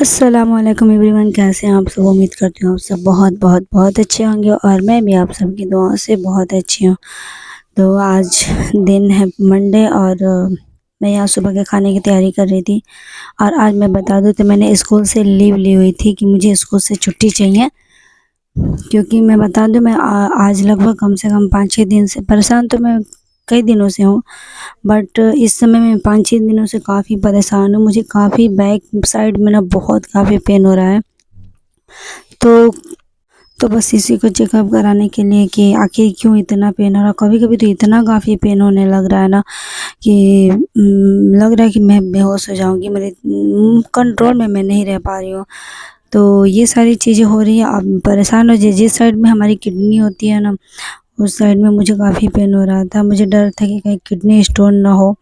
अस्सलामुअलैकुम एवरीवन, कैसे हैं आप सब। उम्मीद करती हूँ आप सब बहुत बहुत बहुत अच्छे होंगे और मैं भी आप सबकी दुआओं से बहुत अच्छी हूँ। तो आज दिन है मंडे और मैं यहाँ सुबह के खाने की तैयारी कर रही थी। और आज मैं बता दूँ तो मैंने स्कूल से लीव ली हुई थी कि मुझे स्कूल से छुट्टी चाहिए, क्योंकि मैं बता दूँ मैं आज लगभग कम से कम 5-6 दिन से परेशान तो मैं कई दिनों से हूँ। बट इस समय मैं 5-6 दिनों से काफ़ी परेशान हूँ। मुझे काफ़ी बैक साइड में ना बहुत काफ़ी पेन हो रहा है। तो तो बस इसी को चेकअप कराने के लिए कि आखिर क्यों इतना पेन हो रहा है। कभी-कभी तो इतना काफ़ी पेन होने लग रहा है ना कि लग रहा है कि मैं बेहोश हो जाऊँगी। मेरे कंट्रोल में मैं नहीं रह पा रही हूँ। तो ये सारी चीज़ें हो रही हैं। आप परेशान हो जिस साइड में हमारी किडनी होती है ना, उस साइड में मुझे काफ़ी पेन हो रहा था। मुझे डर था कि कहीं किडनी स्टोन ना हो।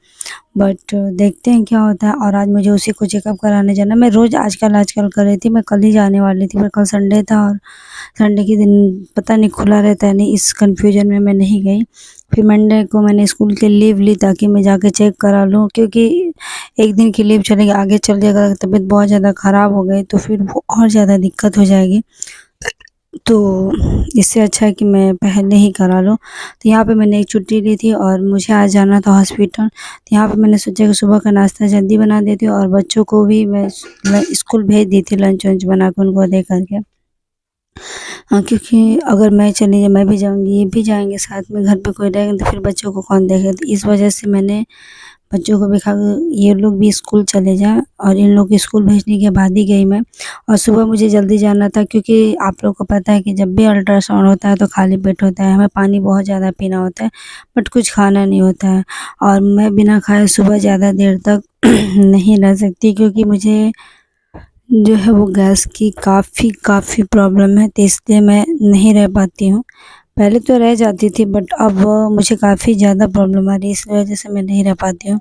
बट देखते हैं क्या होता है। और आज मुझे उसी को चेकअप कराने जाना है। मैं रोज़ आजकल कर रही थी, मैं कल ही जाने वाली थी, पर कल संडे था और संडे के दिन पता नहीं खुला रहता है नहीं, इस कन्फ्यूज़न में मैं नहीं गई। फिर मंडे को मैंने स्कूल की लीव ली ताकि मैं जाके चेक करा लूँ, क्योंकि एक दिन की लीव चलेगी, आगे चल के अगर तबीयत बहुत ज़्यादा ख़राब हो गई तो फिर वो और ज़्यादा दिक्कत हो जाएगी। तो इससे अच्छा है कि मैं पहले ही करा लूँ। तो यहाँ पे मैंने एक छुट्टी ली थी और मुझे आज जाना था हॉस्पिटल। तो यहाँ पे मैंने सोचा कि सुबह का नाश्ता जल्दी बना देती हूँ और बच्चों को भी मैं स्कूल भेज दी थी लंच वंच बना के उनको दे करके। हाँ, क्योंकि अगर मैं चली मैं भी जाऊँगी, ये भी जाएँगे साथ में, घर पे कोई रहेगा तो फिर बच्चों को कौन देखेगा। तो इस वजह से मैंने बच्चों को भी कहा ये लोग भी स्कूल चले जाएँ और इन लोग को स्कूल भेजने के बाद ही गई मैं। और सुबह मुझे जल्दी जाना था, क्योंकि आप लोग को पता है कि जब भी अल्ट्रासाउंड होता है तो खाली पेट होता है, हमें पानी बहुत ज़्यादा पीना होता है, बट कुछ खाना नहीं होता है। और मैं बिना खाए सुबह ज़्यादा देर तक नहीं रह सकती, क्योंकि मुझे जो है वो गैस की काफ़ी प्रॉब्लम है, तो इसलिए मैं नहीं रह पाती हूँ। पहले तो रह जाती थी, बट अब मुझे काफ़ी ज़्यादा प्रॉब्लम आ रही है, इस वजह से मैं नहीं रह पाती हूँ।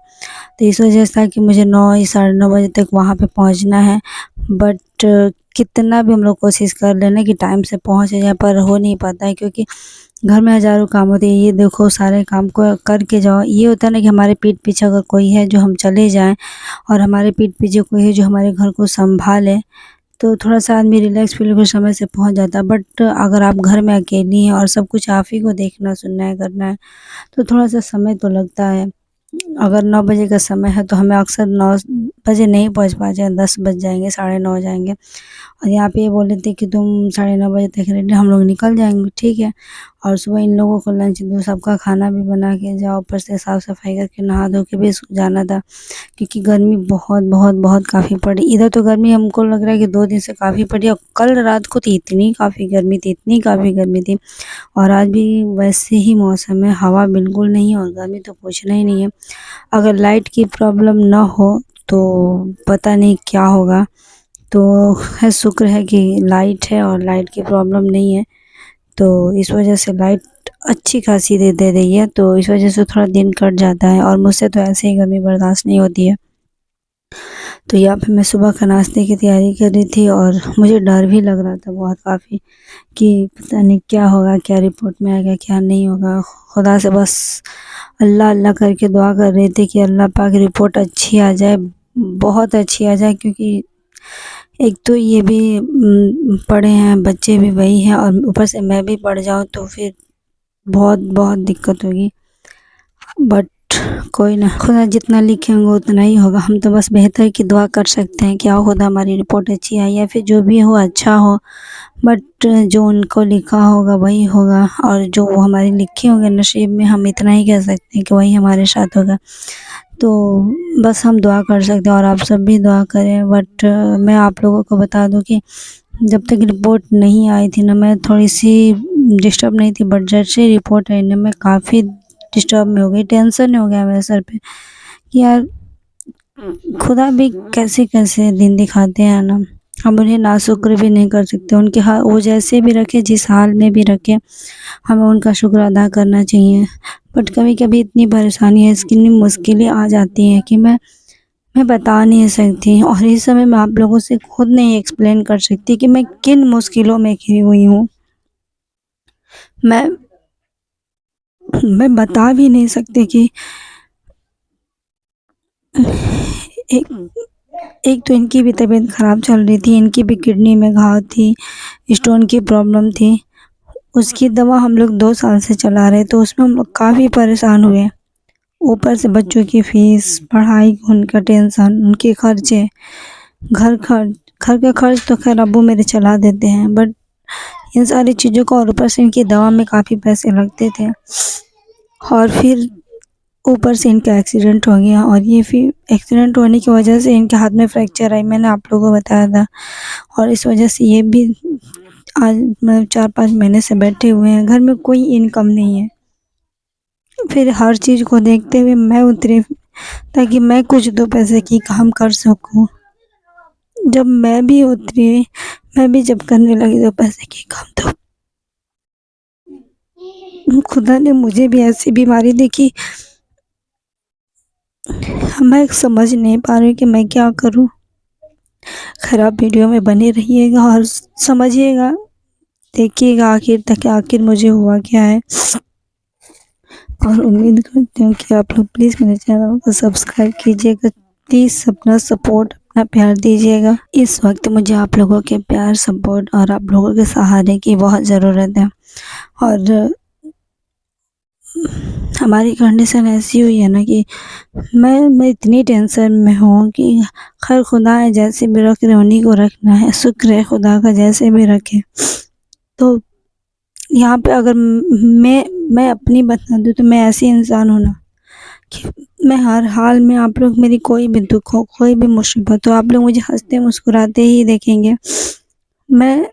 तो इस वजह से था कि मुझे 9 या साढ़े 9 बजे तक वहाँ पे पहुँचना है। बट कितना भी हम लोग कोशिश कर लें ना कि टाइम से पहुँच जाएँ, पर हो नहीं पाता है, क्योंकि घर में हज़ारों काम होते हैं। ये देखो सारे काम को करके जाओ, ये होता है ना कि हमारे पीठ पीछे अगर कोई है जो हम चले जाएँ और हमारे पीठ पीछे कोई है जो हमारे घर को सँभाले, तो थोड़ा-सा आदमी रिलैक्स फ़ील होकर समय से पहुँच जाता है। बट अगर आप घर में अकेली हैं और सब कुछ आप ही को देखना, सुनना है, करना है, तो थोड़ा-सा समय तो लगता है। अगर 9 बजे का समय है तो हमें अक्सर 9 बजे नहीं पहुँच पाते हैं, 10 बज जाएँगे, साढ़े 9 हो जाएँगे। और यहाँ पे ये बोले थे कि तुम साढ़े 9 बजे तक रेडी, हम लोग निकल जाएँगे, ठीक है। और सुबह इन लोगों को लंच दो, सबका खाना भी बना के जाओ, ऊपर से साफ-सफाई करके नहा धो के भी जाना था, क्योंकि गर्मी बहुत काफ़ी पड़ी। इधर तो गर्मी हमको लग रहा है कि 2 दिन से काफ़ी पड़ी और कल रात को तो इतनी काफ़ी गर्मी थी, इतनी काफ़ी गर्मी थी। और आज भी वैसे ही मौसम है, हवा बिल्कुल नहीं है और गर्मी तो पूछना ही नहीं है। अगर लाइट की प्रॉब्लम ना हो तो पता नहीं क्या होगा। तो है, शुक्र है कि लाइट है और लाइट की प्रॉब्लम नहीं है, तो इस वजह से लाइट अच्छी खासी दे रही है, तो इस वजह से थोड़ा दिन कट जाता है और मुझसे तो ऐसे ही गर्मी बर्दाश्त नहीं होती है। तो यहाँ पे मैं सुबह का नाश्ते की तैयारी कर रही थी और मुझे डर भी लग रहा था बहुत काफ़ी कि पता नहीं क्या होगा, क्या रिपोर्ट में आएगा, क्या नहीं होगा। खुदा से बस अल्लाह अल्लाह करके दुआ कर रही थी कि अल्लाह पाक रिपोर्ट अच्छी आ जाए, बहुत अच्छी आ जाए, क्योंकि एक तो ये भी पढ़े हैं, बच्चे भी वही हैं और ऊपर से मैं भी पड़ जाऊँ तो फिर बहुत दिक्कत होगी। बट कोई ना, खुदा जितना लिखे होंगे उतना ही होगा। हम तो बस बेहतर की दुआ कर सकते हैं, क्या खुदा हमारी रिपोर्ट अच्छी आई या फिर जो भी हो अच्छा हो। बट जो उनको लिखा होगा वही होगा और जो वो हमारे लिखे होंगे नसीब में, हम इतना ही कह सकते हैं कि वही हमारे साथ होगा। तो बस हम दुआ कर सकते हैं और आप सब भी दुआ करें। बट मैं आप लोगों को बता दूं कि जब तक रिपोर्ट नहीं आई थी ना, मैं थोड़ी-सी डिस्टर्ब नहीं थी, बट जैसे ही रिपोर्ट आई ना, मैं काफ़ी डिस्टर्ब में हो गई, टेंशन हो गया मेरे सर पे कि यार खुदा भी कैसे-कैसे दिन दिखाते हैं ना, हम उन्हें नाशुक्र भी नहीं कर सकते। उनके वो जैसे भी रखे, जिस हाल में भी रखे, हमें उनका शुक्र अदा करना चाहिए। बट कभी-कभी इतनी परेशानी है, इतनी मुश्किलें आ जाती हैं कि मैं बता नहीं सकती और इस समय मैं आप लोगों से खुद नहीं एक्सप्लेन कर सकती कि मैं किन मुश्किलों में घिरी हुई हूँ। मैं मैं बता भी नहीं सकती कि एक एक तो इनकी भी तबीयत ख़राब चल रही थी, इनकी भी किडनी में घाव थी, स्टोन की प्रॉब्लम थी। उसकी दवा हम लोग 2 साल से चला रहे, तो उसमें हम लोग काफ़ी परेशान हुए। ऊपर से बच्चों की फ़ीस, पढ़ाई, उनका टेंशन, उनके खर्चे, घर का खर्च तो ख़ैर अब्बू मेरे चला देते हैं, बट इन सारी चीज़ों को और ऊपर से इनकी दवा में काफ़ी पैसे लगते थे। और फिर ऊपर से इनका एक्सीडेंट हो गया, और ये फिर एक्सीडेंट होने की वजह से इनके हाथ में फ्रैक्चर आई, मैंने आप लोगों को बताया था। और इस वजह से ये भी आज मतलब 4-5 महीने से बैठे हुए हैं, घर में कोई इनकम नहीं है। फिर हर चीज़ को देखते हुए मैं उतरी, ताकि मैं कुछ 2 पैसे की काम कर सकूँ। जब मैं भी उतरी, मैं भी जब करने लगी 2 पैसे की काम, तो खुदा ने मुझे भी ऐसी बीमारी दी कि मैं समझ नहीं पा रही हूँ कि मैं क्या करूँ। खराब वीडियो में बने रहिएगा और समझिएगा, देखिएगा आखिर तक आखिर मुझे हुआ क्या है। और उम्मीद करती हूँ कि आप लोग प्लीज़ मेरे चैनल को सब्सक्राइब कीजिएगा। प्लीज़ अपना सपोर्ट, अपना प्यार दीजिएगा। इस वक्त मुझे आप लोगों के प्यार, सपोर्ट और आप लोगों के सहारे की बहुत ज़रूरत है। और हमारी कंडीशन ऐसी हुई है ना कि मैं इतनी टेंशन में हूँ कि खैर खुदा है, जैसे भी रख रहे उन्हीं को रखना है, शुक्र है खुदा का जैसे भी रखे। तो यहाँ पे अगर मैं अपनी बता दूँ तो मैं ऐसी इंसान हूँ ना कि मैं हर हाल में, आप लोग मेरी कोई भी दुख हो, कोई भी मुसीबत हो, आप लोग मुझे हँसते मुस्कुराते ही देखेंगे। मैं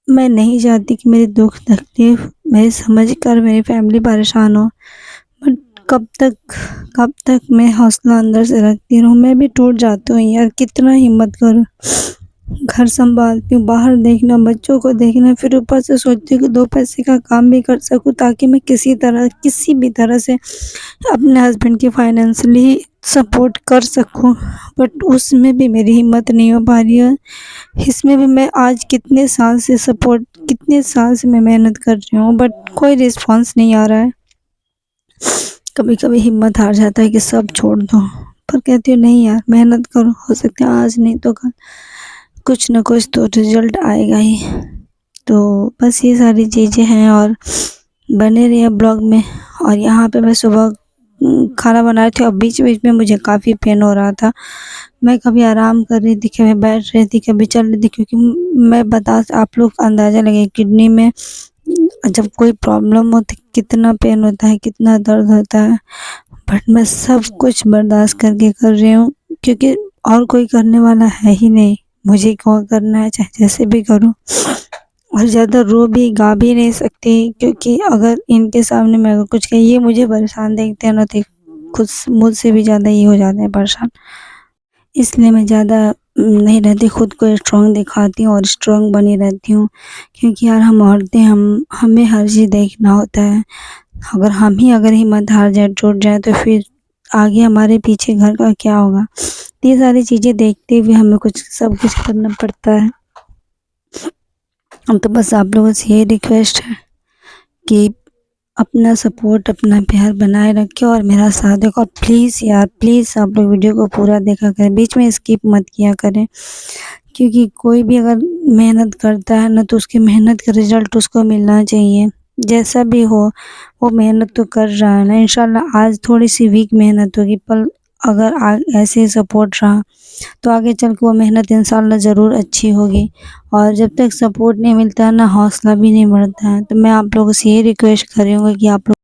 मैं नहीं चाहती कि मेरी दुख तकलीफ़ मैं समझ कर मेरी फैमिली परेशान हो। बट कब तक मैं हौसला अंदर से रखती रहूँ, मैं भी टूट जाती हूँ यार, कितना हिम्मत करूँ। घर सँभालती हूँ, बाहर देखना, बच्चों को देखना, फिर ऊपर से सोचती हूँ कि 2 पैसे का काम भी कर सकूँ, ताकि मैं किसी भी तरह से अपने हस्बैंड की फाइनेंशियली सपोर्ट कर सकूँ। बट उसमें भी मेरी हिम्मत नहीं हो पा रही है। इसमें भी मैं आज कितने साल से मैं मेहनत कर रही हूँ, बट कोई रिस्पॉन्स नहीं आ रहा है। कभी-कभी हिम्मत हार जाता है कि सब छोड़ दो, पर कहती हूँ नहीं यार, मेहनत करो, हो सकता है आज नहीं तो कल कुछ ना कुछ तो रिज़ल्ट आएगा ही। तो बस ये सारी चीज़ें हैं, और बने रहिए ब्लॉग में। और यहाँ पे मैं सुबह खाना बना रही थी, और बीच-बीच में मुझे काफ़ी पेन हो रहा था। मैं कभी आराम कर रही थी, कभी बैठ रही थी, कभी चल रही थी, क्योंकि मैं बता आप लोग अंदाज़ा लगाइए किडनी में जब कोई प्रॉब्लम होती कितना पेन होता है, कितना दर्द होता है। बट मैं सब कुछ बर्दाश्त करके कर रही हूँ, क्योंकि और कोई करने वाला है ही नहीं। मुझे को करना है, चाहे जैसे भी करूँ। और ज़्यादा रो भी गा भी नहीं सकती, क्योंकि अगर इनके सामने मैं अगर कुछ कही, ये मुझे परेशान देखते हैं ना, तो खुद मुझसे भी ज़्यादा ये हो जाते हैं परेशान। इसलिए मैं ज़्यादा नहीं रहती, खुद को स्ट्रॉन्ग दिखाती हूँ और स्ट्रॉन्ग बनी रहती हूँ, क्योंकि यार हम औरतें, हमें हर चीज़ देखना होता है। अगर हिम्मत हार जाए, टूट जाए, तो फिर आगे हमारे पीछे घर का क्या होगा? तो ये सारी चीज़ें देखते हुए हमें सब कुछ करना पड़ता है। तो बस आप लोगों से यही रिक्वेस्ट है कि अपना सपोर्ट, अपना प्यार बनाए रखें और मेरा साथ दें। और प्लीज़ यार, प्लीज़ आप लोग वीडियो को पूरा देखा करें, बीच में स्किप मत किया करें, क्योंकि कोई भी अगर मेहनत करता है ना, तो उसकी मेहनत का रिज़ल्ट उसको मिलना चाहिए। जैसा भी हो, वो मेहनत तो कर रहा है ना, इंशाल्लाह आज थोड़ी-सी वीक मेहनत होगी, पर अगर ऐसे ही सपोर्ट रहा, तो आगे चल के वो मेहनत इंशाल्लाह ज़रूर अच्छी होगी। और जब तक सपोर्ट नहीं मिलता है ना, हौसला भी नहीं बढ़ता है। तो मैं आप लोगों से ये रिक्वेस्ट करूँगी कि आप लोग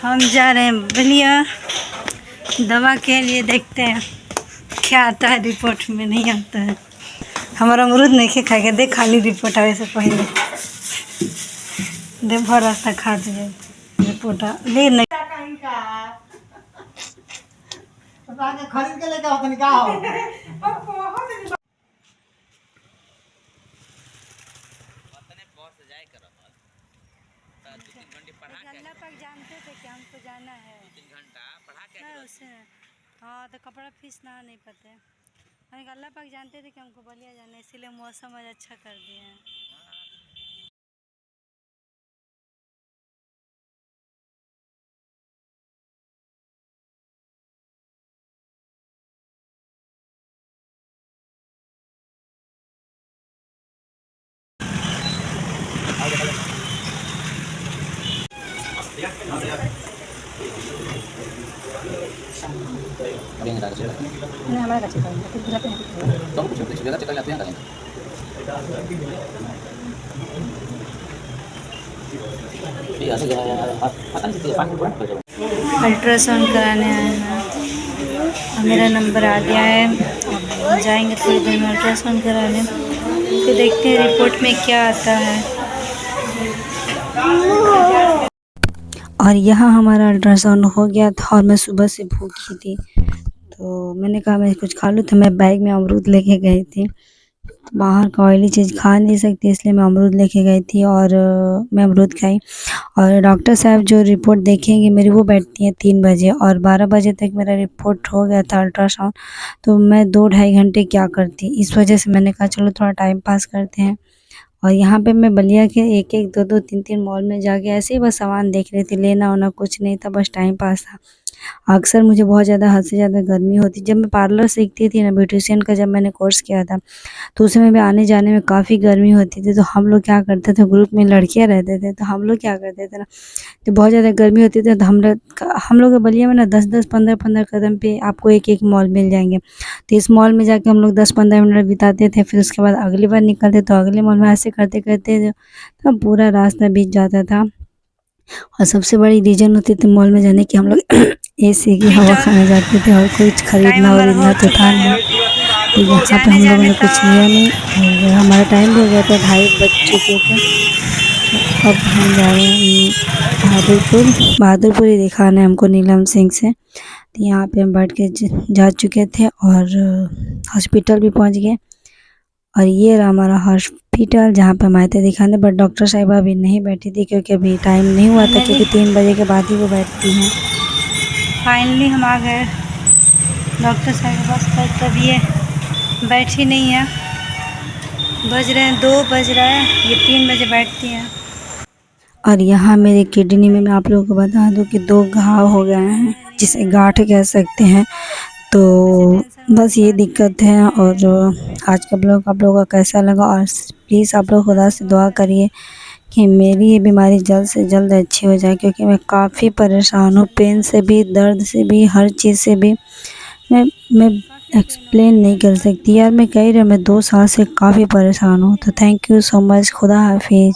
हम जा रहे हैं बलिया दवा के लिए, देखते हैं क्या आता है रिपोर्ट में। नहीं आता है हमारा अमरूद नहीं खे खाएगा, देख खाली रिपोर्ट आवे से पहले देख भर रास्ता खा दिए रिपोर्ट ले नहीं खरीद के लेके आओ का हो। अल्लाह पाक जानते थे कि हमको जाना है 2-3 घंटा पढ़ा के उसे। हाँ तो कपड़ा फीस ना नहीं पते, अल्लाह पाक जानते थे कि हमको बलिया जाना है, इसीलिए मौसम आज अच्छा कर दिए हैं। अल्ट्रासाउंड कराने आए हैं, मेरा नंबर आ गया है, अब जाएंगे थोड़ी देर में अल्ट्रासाउंड कराने, फिर देखते हैं रिपोर्ट में क्या आता है। और यहाँ हमारा अल्ट्रासाउंड हो गया था और मैं सुबह से भूखी थी, तो मैंने कहा मैं कुछ खा लूँ, तो मैं बैग में अमरूद लेके गई थी। बाहर का ऑयली चीज़ खा नहीं सकती, इसलिए मैं अमरूद लेके गई थी और मैं अमरूद खाई। और डॉक्टर साहब जो रिपोर्ट देखेंगे मेरी वो बैठती हैं 3 बजे, और 12 बजे तक मेरा रिपोर्ट हो गया था अल्ट्रासाउंड। तो मैं 2-2.5 घंटे क्या करती, इस वजह से मैंने कहा चलो थोड़ा टाइम पास करते हैं। और यहाँ पे मैं बलिया के 1-1, 2-2, 3-3 मॉल में जाके ऐसे ही बस सामान देख रही थी, लेना होना कुछ नहीं था, बस टाइम पास था। अक्सर मुझे बहुत ज़्यादा हद से ज़्यादा गर्मी होती, जब मैं पार्लर सीखती थी ना, ब्यूटिशियन का जब मैंने कोर्स किया था, तो उस समय भी आने जाने में काफ़ी गर्मी होती थी। तो हम लोग क्या करते थे, ग्रुप में लड़कियाँ रहते थे, तो हम लोग क्या करते थे ना, तो बहुत ज़्यादा गर्मी होती थी तो हम लोग बलिया में ना 10-10, 15-15 कदम पे आपको एक मॉल मिल जाएंगे। तो इस मॉल में जाके हम लोग 10-15 मिनट बिताते थे, फिर उसके बाद अगली बार निकलते तो अगले मॉल में, ऐसे करते करते तो पूरा रास्ता बीत जाता था। और सबसे बड़ी रीज़न होती थी मॉल में जाने की, हम लोग एसी की हवा खाने जाते थे और कुछ खरीदना वरीदना तो था नहीं। तो यहाँ पे हम लोगों ने कुछ लिया नहीं और हमारा टाइम हो गया था, 2:30 बज चुके थे। तो अब हम जा रहे हैं बहादुरपुर ही दिखाना है हमको नीलम सिंह से। तो यहाँ पे हम बैठ के जा चुके थे और हॉस्पिटल भी पहुँच गए। और ये रहा हमारा हॉस्पिटल जहाँ पे हम आए थे दिखाने, बट डॉक्टर साहिबा अभी नहीं बैठी थी क्योंकि अभी टाइम नहीं हुआ था, क्योंकि 3 बजे के बाद ही वो बैठती हैं। फाइनली हम आ गए डॉक्टर साहब के पास, पर तब ये बैठी नहीं है, बज रहे हैं 2 बज रहा है, ये 3 बजे बैठती हैं। और यहाँ मेरी किडनी में मैं आप लोगों को बता दूं कि 2 घाव हो गए हैं, जिसे गांठ कह सकते हैं। तो बस ये दिक्कत है। और आज का ब्लॉग आप लोगों का कैसा लगा, और प्लीज़ आप लोग खुदा से दुआ करिए कि मेरी ये बीमारी जल्द से जल्द अच्छी हो जाए, क्योंकि मैं काफ़ी परेशान हूँ, पेन से भी, दर्द से भी, हर चीज़ से भी। मैं एक्सप्लेन नहीं कर सकती यार, मैं कह रही हूँ मैं 2 साल से काफ़ी परेशान हूँ। तो थैंक यू सो मच, खुदा हाफिज़।